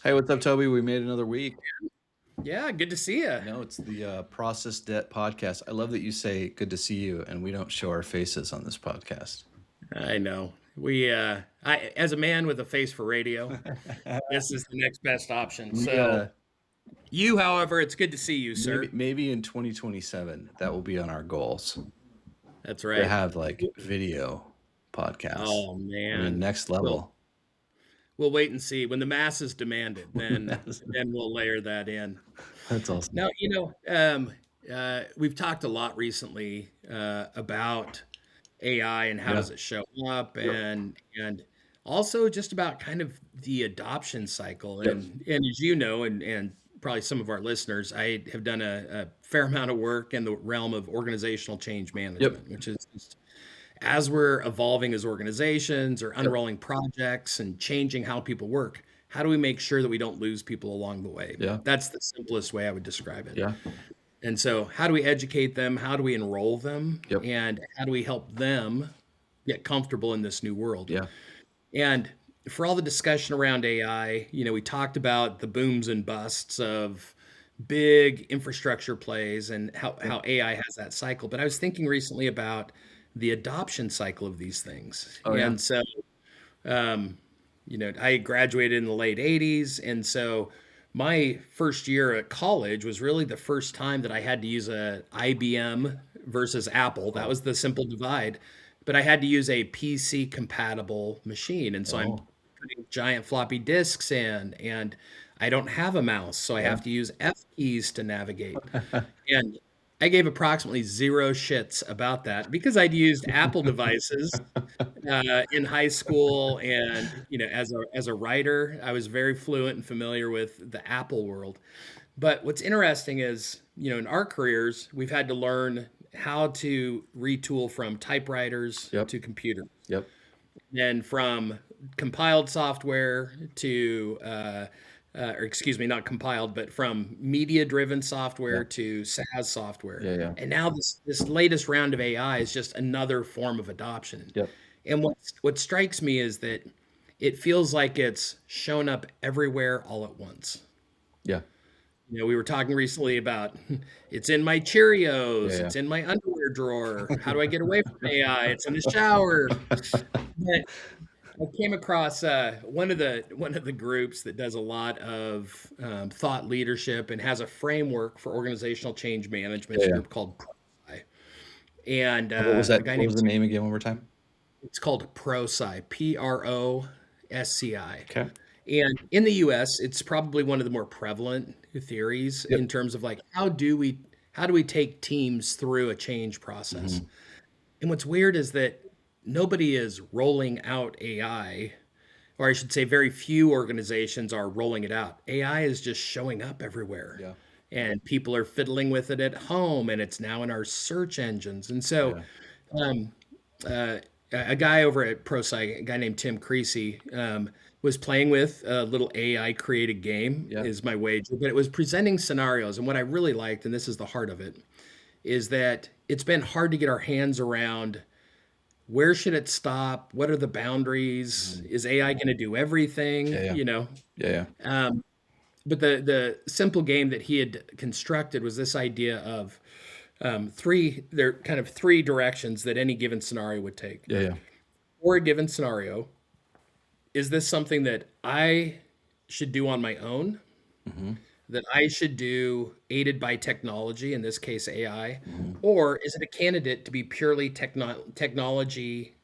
Hey, what's up, Toby? We made another week. Yeah, good to see you. No, it's the Process Debt podcast. I love that you say good to see you, and we don't show our faces on this podcast. I know. As a man with a face for radio, this is the next best option. we So, you, however, it's good to see you, maybe sir. maybe in 2027 that will be on our goals That's to right. have like video podcasts. Oh I mean, man. next We'll level. we'll wait and see. When the masses demand it, then That's, then we'll layer that in. that's awesome. Now, we've talked a lot recently about AI and how Yeah. does it show up, Yep. and also just about kind of the adoption cycle. Yep. And as you know, and probably some of our listeners, I have done a fair amount of work in the realm of organizational change Yep. management, which is just as we're evolving as organizations or Yep. unrolling projects and changing how people work. How do we make sure that we don't lose people along the way? Yeah. That's the simplest way I would describe it. Yeah. And so, how do we educate them? How do we enroll them? Yep. And how do we help them get comfortable in this new world? Yeah. And for all the discussion around AI, we talked about the booms and busts of big infrastructure plays and how AI has that cycle. But I was thinking recently about the adoption cycle of these things. Oh yeah. And so, um, I graduated in the late 80s. And so my first year at college was really the first time that I had to use a IBM versus Apple. That Oh. was the simple divide. But I had to use a PC compatible machine. And so I'm Oh. putting giant floppy disks in, and I don't have a mouse. So I Yeah. have to use F keys to navigate. And I gave approximately zero shits about that because I'd used Apple devices in high school, and as a writer, I was very fluent and familiar with the Apple world. But what's interesting is, in our careers, we've had to learn how to retool from typewriters Yep. to computers, Yep. and from compiled software to or excuse me, not compiled, but from media-driven Yeah. software to SaaS software. Yeah. Yeah. And now this latest round of AI is just another form of adoption. Yep. And what strikes me is that it feels like it's shown up everywhere all at once. Yeah. We were talking recently about it's in my Yeah. Cheerios, Yeah. it's in my underwear drawer. How do I get away from AI? It's in the shower. But I came across one of the groups that does a lot of thought leadership and has a framework for organizational change management. Yeah. It's a Yeah. group called Prosci, and What was a that? guy What named was the name again? One more time. it's called Prosci, Prosci. Okay. And in the US, it's probably one of the more prevalent theories Yep. in terms of like how do we take teams through a change process? Mhm. And what's weird is that nobody is rolling out AI, or I should say very few organizations are rolling it out. AI is just showing up everywhere. Yeah. And people are fiddling with it at home, and it's now in our search engines. And so Yeah. um, uh, a guy over at ProSci, a guy named Tim Creasy, was playing with a little AI created game, Yeah. is my wager, but it was presenting scenarios. And what I really liked, and this is the heart of it, is that it's been hard to get our hands around where should it stop? What are the boundaries? Mhm. Is AI going to do everything? Yeah. Yeah. Yeah. Yeah. Um, but the simple game that he had constructed was this idea of there are kind of three directions that any given scenario would take. Yeah. Yeah. For a given scenario, is this something that I should do on my own, Mhm. that I should do aided by technology, in this case AI, Mhm. or is it a candidate to be purely technology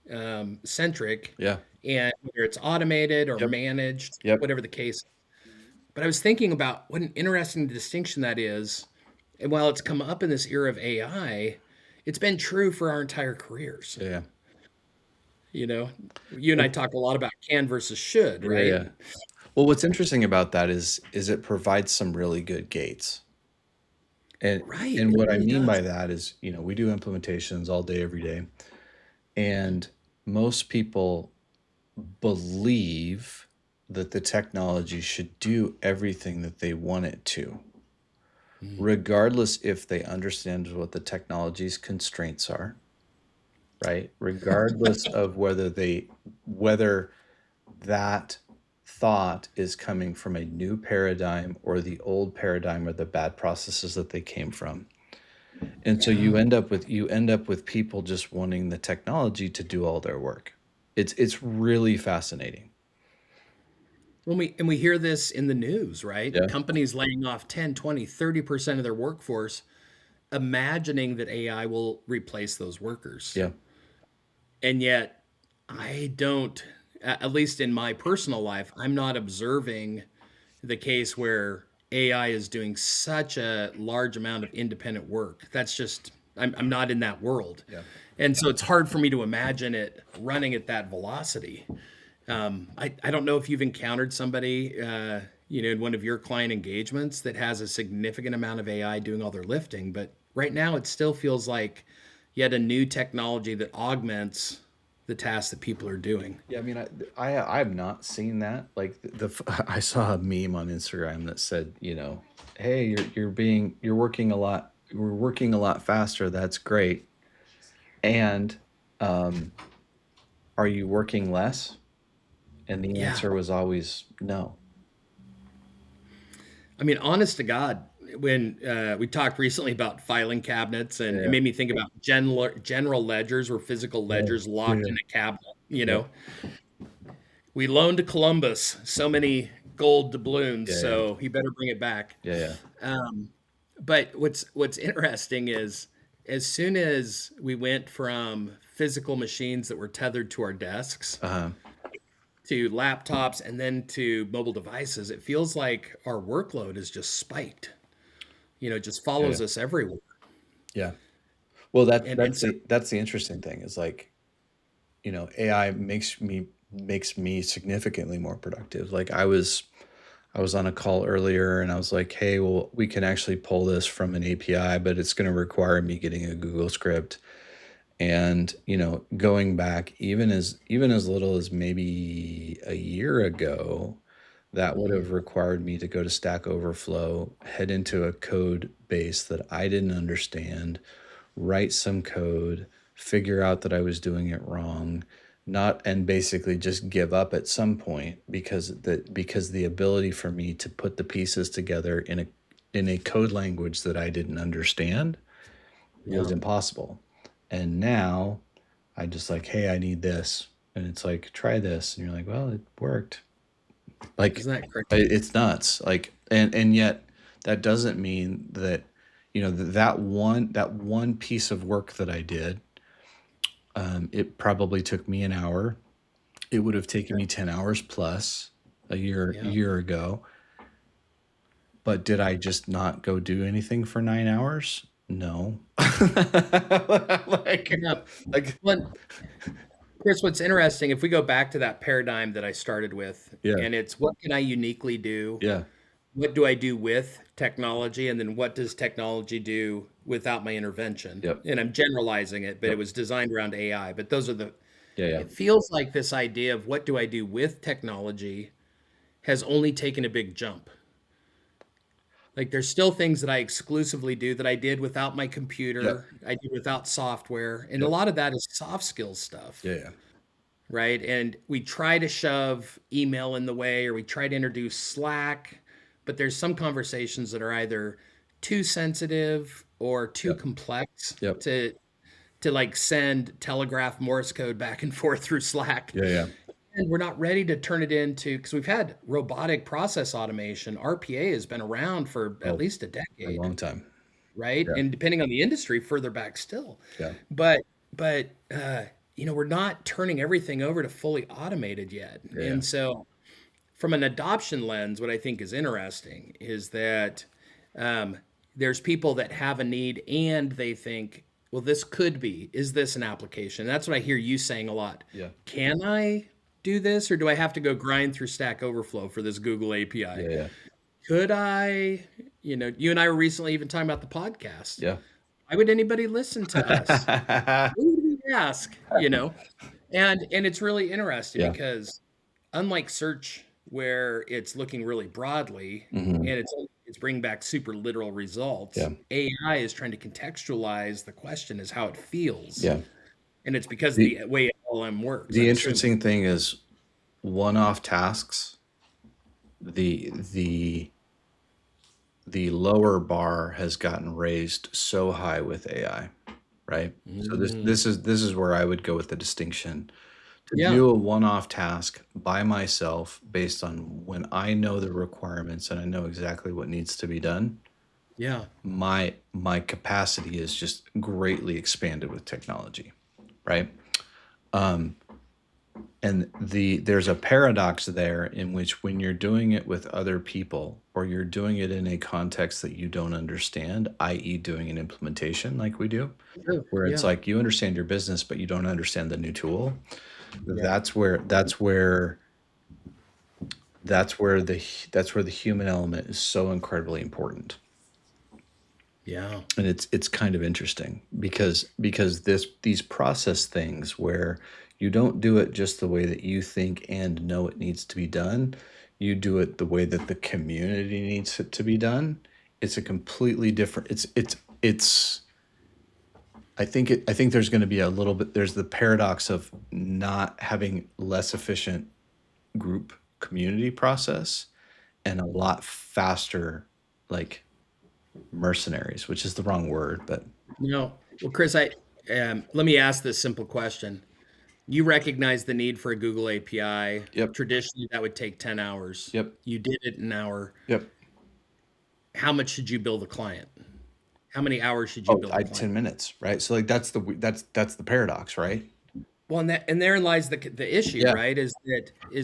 centric, Yeah. and whether it's automated or Yep. managed, Yep. whatever the case. But I was thinking about what an interesting distinction that is. And while it's come up in this era of AI, it's been true for our entire careers. Yeah. Yeah. You know, you and I talk a lot about can versus should, Yeah. right? Yeah. Well, what's interesting about that is it provides some really good gates. And Right. and It what I really mean by does. that is, we do implementations all day, every day. And most people believe that the technology should do everything that they want it to, Mm. regardless if they understand what the technology's constraints are, right? Regardless of whether that thought is coming from a new paradigm or the old paradigm or the bad processes that they came from. And so Yeah. you end up with people just wanting the technology to do all their work. It's really fascinating. We hear this in the news, right? Yeah. Companies laying off 10, 20, 30% of their workforce, imagining that AI will replace those workers. Yeah. And yet, I don't, at least in my personal life, I'm not observing the case where AI is doing such a large amount of independent work. That's just, I'm not in that world. Yeah. And so it's hard for me to imagine it running at that velocity. I don't know if you've encountered somebody, in one of your client engagements that has a significant amount of AI doing all their lifting, but right now it still feels like yet a new technology that augments the tasks that people are doing. Yeah, I mean, I've not seen that. Like I saw a meme on Instagram that said, hey, you're working a lot. We're working a lot faster. That's great. And um, are you working less? And the Yeah. answer was always no. I mean, honest to God, when we talked recently about filing cabinets, and it Yeah. made me think about general ledgers or physical Oh, ledgers locked yeah. in a cabinet. Yep. We loaned to Columbus so many gold doubloons, Yeah. Yeah. so he better bring it back. Yeah. Yeah. Um, but what's interesting is as soon as we went from physical machines that were tethered to our desks Uh-huh. to laptops and then to mobile devices, it feels like our workload is just spiked. It just Yeah. Yeah. follows us everywhere. Yeah. Well, And so that's the interesting thing is like, AI makes me significantly more productive. Like I was on a call earlier and I was like, hey, well, we can actually pull this from an API, but it's going to require me getting a Google script. And, going back even as little as maybe a year ago, that would mhm, have required me to go to Stack Overflow, head into a code base that I didn't understand, write some code, figure out that I was doing it wrong, not and basically just give up at some point because the ability for me to put the pieces together in a code language that I didn't understand was yeah, impossible. And now I just like, hey, I need this. And it's like, try this. And you're like, well, it worked. Like isn't that crazy? it's nuts. Like and yet that doesn't mean that that one piece of work that I did, it probably took me an hour. It would have taken me 10 hours plus a Yeah, year ago. But did I just not go do anything for 9 hours? No. like yeah. like Well, Chris, what's interesting, if we go back to that paradigm that I started with, yeah, and it's what can I uniquely do? yeah, What do I do with technology? And then what does technology do without my intervention? yep, And I'm generalizing it, but it yep, was designed around AI. But those are yeah, yeah, it feels like this idea of what do I do with technology has only taken a big jump. Like there's still things that I exclusively do that I did without my yep, computer, I did without software. And a yep, lot of that is soft skills stuff. yeah, yeah, Right? And we try to shove email in the way or we try to introduce Slack, but there's some conversations that are either too sensitive or too yep, complex yep, to like send telegraph Morse code back and forth through Slack. yeah, yeah. And we're not ready to turn it into because we've had robotic process automation. RPA has been around for at Oh, least a for a decade, long time. right? Yeah, And depending on the industry, further back still. yeah, But but we're not turning everything over to fully automated yet. yeah, yeah, And so, from an adoption lens, what I think is interesting is that um, there's people that have a need and they think, well, this could be. Is this an application? That's what I hear you saying a lot. yeah, Can I do this, or do I have to go grind through Stack Overflow for this Google API? yeah, Could I? You and I were recently even talking about the podcast. yeah, Why would anybody listen to us? yeah. Who would we ask? And it's really interesting Yeah. because unlike search where it's looking really broadly Hmm. and it's bringing back super literal results, Yeah. AI is trying to contextualize the question as how it feels. Yeah. And it's because of The the way LLM works, the I'm assuming. interesting thing is one-off tasks the the lower bar has gotten raised so high with AI, right? So this Mm, this is this is where I would go with the distinction. To yeah, do a one-off task by myself based on when I know the requirements and I know exactly what needs to be done, yeah, my capacity is just greatly expanded with technology, right? Um, and there's a paradox there in which when you're doing it with other people or you're doing it in a context that you don't understand, i.e. doing an implementation like we do, true, where it's yeah, like you understand your business but you don't understand the new tool, yeah, that's where the human element is so incredibly important. yeah, And it's kind of interesting because these process things where you don't do it just the way that you think and know it needs to be done, you do it the way that the community needs it to be done. It's a completely different, it's I think there's going to be a little bit, there's the paradox of not having less efficient group community process and a lot faster, like, mercenaries, which is the wrong word, but no. Well, Chris, let me ask this simple question. You recognize the need for a Google API. yep, Traditionally, that would take 10 hours. yep, You did it in an hour. yep. How much should you bill the client? How many hours should you Oh, bill the I client? 10 minutes, right? So like that's the paradox, right? Well, and therein lies the issue, Yeah. right? Is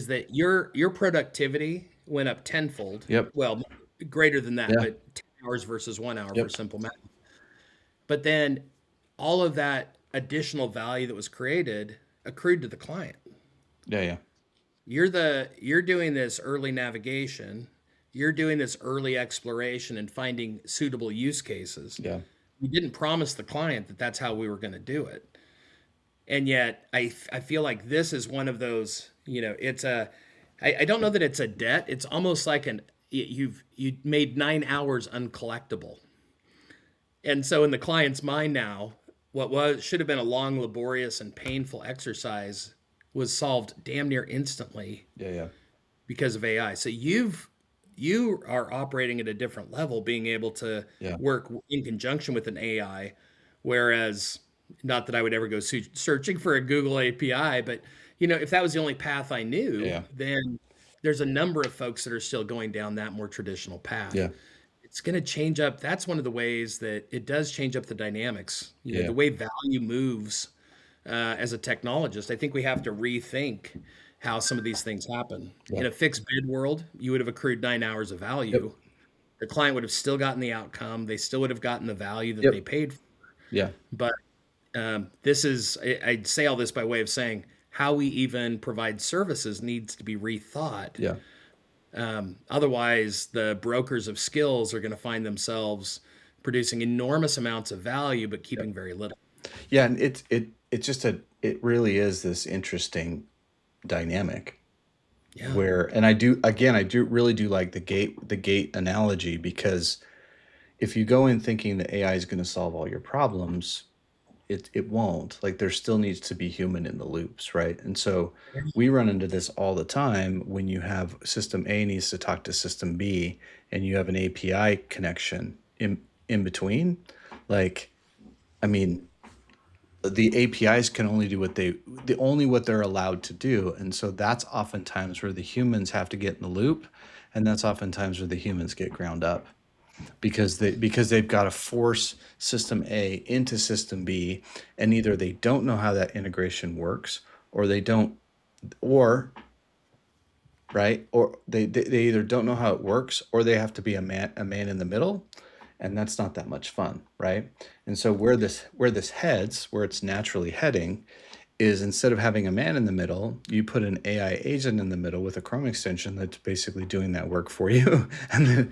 that your productivity went up tenfold. Yep. Well, greater than that, Yeah. but 10 hours versus 1 hour for Yep. simple math. But then all of that additional value that was created accrued to the client. Yeah. Yeah. You're doing this early navigation, you're doing this early exploration and finding suitable use cases. Yeah. You didn't promise the client that that's how we were going to do it. And yet I feel like this is one of those, I don't know that it's a debt. It's almost like you made 9 hours uncollectible. And so in the client's mind now, what was should have been a long, laborious, and painful exercise was solved damn near instantly Yeah. Yeah. because of AI. So you are operating at a different level, being able to Yeah. work in conjunction with an AI, whereas not that I would ever go searching for a Google API, but if that was the only path I knew, Yeah. then there's a number of folks that are still going down that more traditional path. Yeah. It's going to change up. That's one of the ways that it does change up the dynamics. Yeah. The way value moves as a technologist. I think we have to rethink how some of these things happen. Yeah. In a fixed bid world, you would have accrued 9 hours of Yep. value. The client would have still gotten the outcome. They still would have gotten the value that Yep. they paid for. Yeah. But this is, I'd say all this by way of saying how we even provide services needs to be rethought. Yeah. Otherwise, the brokers of skills are going to find themselves producing enormous amounts of value, but Yep. keeping very little. Yeah. And it's just it really is this interesting dynamic Yeah. where, and I do really do like the gate analogy, because if you go in thinking that AI is going to solve all your problems, it won't. Like, there still needs to be human in the loops, right? And so we run into this all the time when you have system A needs to talk to system B and you have an API connection in between. Like, I mean, the APIs can only do what they're allowed to do. And so that's oftentimes where the humans have to get in the loop, and that's oftentimes where the humans get ground up, because they've got to force system A into system B, and either they don't know how that integration works, or they don't, or right, or they either don't know how it works, or they have to be a man in the middle, and that's not that much fun, right? And so where this heads, where it's naturally heading, is instead of having a man in the middle, you put an AI agent in the middle with a Chrome extension that's basically doing that work for you. And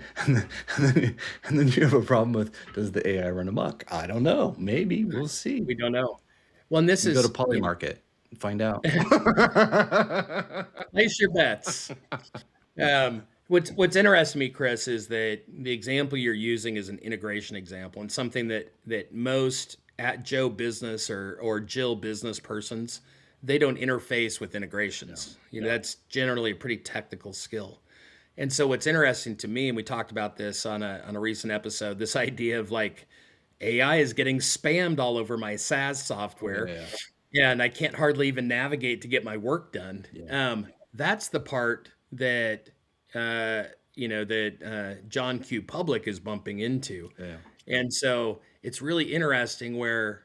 then you have a problem with, does the AI run amok? I don't know. Maybe we'll see. We don't know. Well, and this You go to is, Polymarket and find out. place your bets. What's interesting to me, Chris, is that the example you're using is an integration example, and something that most at Joe business or Jill business persons, they don't interface with No, integrations. no. That's generally a pretty technical skill. And so what's interesting to me, and we talked about this on a recent episode, this idea of like AI is getting spammed all over my SaaS Yeah, software, yeah, and I can't hardly even navigate to get my work done. yeah, That's the part that uh, John Q. Public is bumping into, yeah, and so it's really interesting where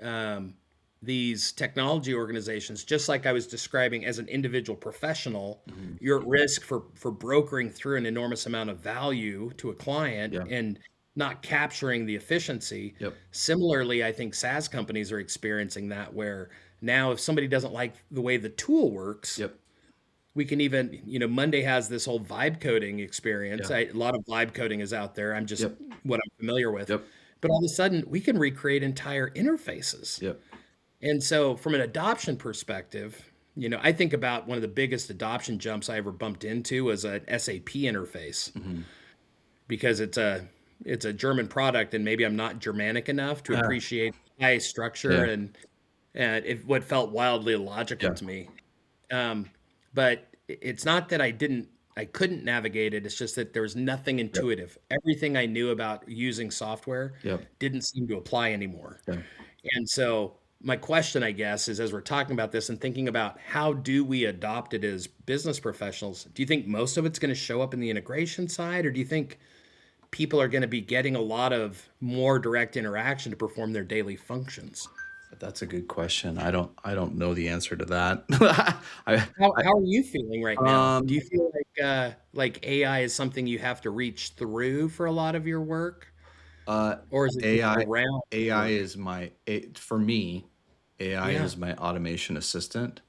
um, these technology organizations, just like I was describing as an individual professional, mhm, you're at risk for brokering through an enormous amount of value to a client yeah, and not capturing the efficiency. yep, Similarly, I think SaaS companies are experiencing that where now if somebody doesn't like the way the tool works, yep, we can even, Monday has this whole vibe coding experience. yeah, A lot of vibe coding is out there. I'm just yep, what I'm familiar with. yep, But all of a sudden, we can recreate entire interfaces. yep, And so, from an adoption perspective, I think about one of the biggest adoption jumps I ever bumped into was an SAP interface mhm. because it's a German product, and maybe I'm not Germanic enough to Ah, appreciate high structure yeah, and what felt wildly illogical yeah, to me. Um, but it's not that I couldn't navigate it. It's just that there was nothing yep, intuitive. Everything I knew about using software yep, didn't seem to apply anymore. yeah, And so my question, I guess, is as we're talking about this and thinking about how do we adopt it as business professionals, do you think most of it's going to show up in the integration side, or do you think people are going to be getting a lot of more direct interaction to perform their daily functions? that's a good question. I don't know the answer to that. I, How are you feeling right now? Do you um, feel like AI is something you have to reach through for a lot of your work, uh, or is it just AI, around your AI work? is for me, AI Yeah. is my automation assistant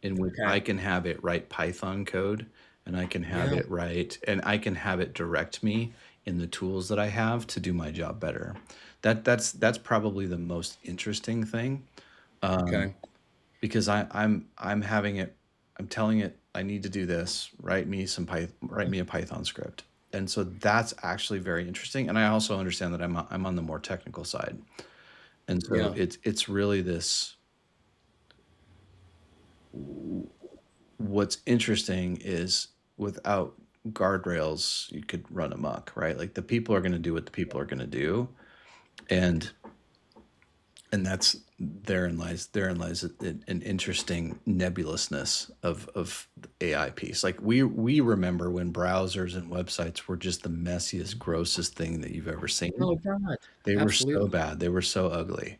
in which I Okay. can have it write Python code and I can have Yeah. it write and I can have it direct me in the tools that I have to do my job better. That's probably the most interesting thing, um, Okay. because I'm having it, I'm telling it I need to do this. Write me a Python script, and so that's actually very interesting. And I also understand that I'm on the more technical side, and so Yeah. it's really this. What's interesting is without guardrails, you could run amok, right? Like the people are going to do what the people are going to do, and that's therein lies an interesting nebulousness of the AI piece. Like we remember when browsers and websites were just the messiest, grossest thing that you've ever seen. Oh God. They were so Absolutely. bad. They were so ugly,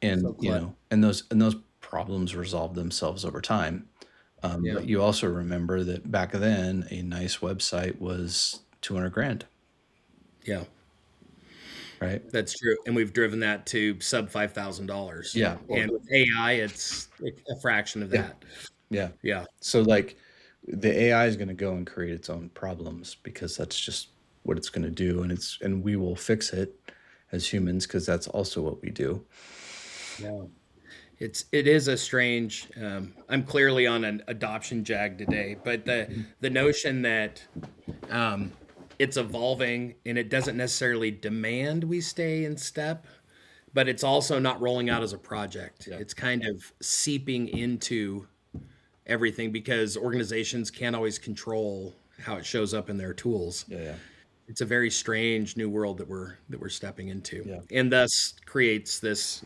and So cluttered. and those problems resolved themselves over time. Yeah. But you also remember that back then, a nice website was 200 grand, Yeah. right? That's true. And we've driven that to sub $5,000. Yeah. Well, And with AI, it's a fraction of yeah. that. Yeah. Yeah. So like the AI is going to go and create its own problems because that's just what it's going to do, and we will fix it as humans because that's also what we do. Yeah. It is a strange. I'm clearly on an adoption jag today, but the notion that um, it's evolving and it doesn't necessarily demand we stay in step, but it's also not rolling out as a project. Yeah. It's kind of seeping into everything because organizations can't always control how it shows up in their tools. Yeah. Yeah. It's a very strange new world that we're stepping into, Yeah. and thus creates this,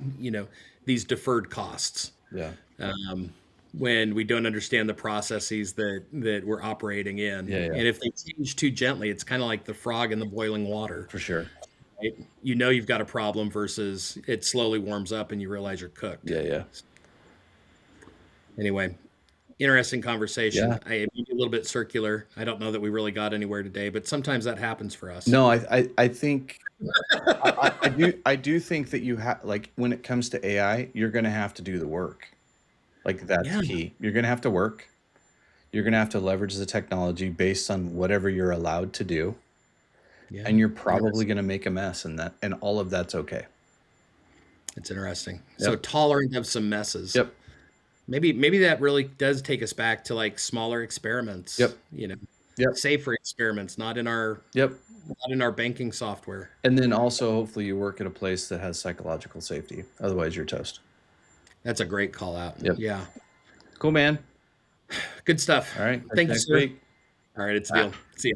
these deferred costs Yeah. when we don't understand the processes that we're operating in. Yeah. Yeah. And if they change too gently, it's kind of like the frog in the boiling water. For sure. Right? You've got a problem versus it slowly warms up and you realize you're cooked. Yeah. Yeah. Anyway, interesting Yeah. conversation. I made you a little bit circular. I don't know that we really got anywhere today, but sometimes that happens for us. No, I think I do think that you have, like, when it comes to AI, you're going to have to do the work. Like that's Yeah, key. You're going to have to work. You're going to have to leverage the technology based on whatever you're allowed to do, yeah, and you're probably interesting. going to make a mess, and all of that's okay. It's interesting. So Yep. tolerant of some messes. Yep. Maybe that really does take us back to like smaller experiments, Yep. Yep. safer experiments, Yep. not in our banking software. And then also hopefully you work at a place that has psychological safety. Otherwise you're toast. That's a great call out. Yep. Yeah. Cool, man. Good stuff. All right. Catch Thank you you, next sir. week. All right, it's a Ah. deal. See ya.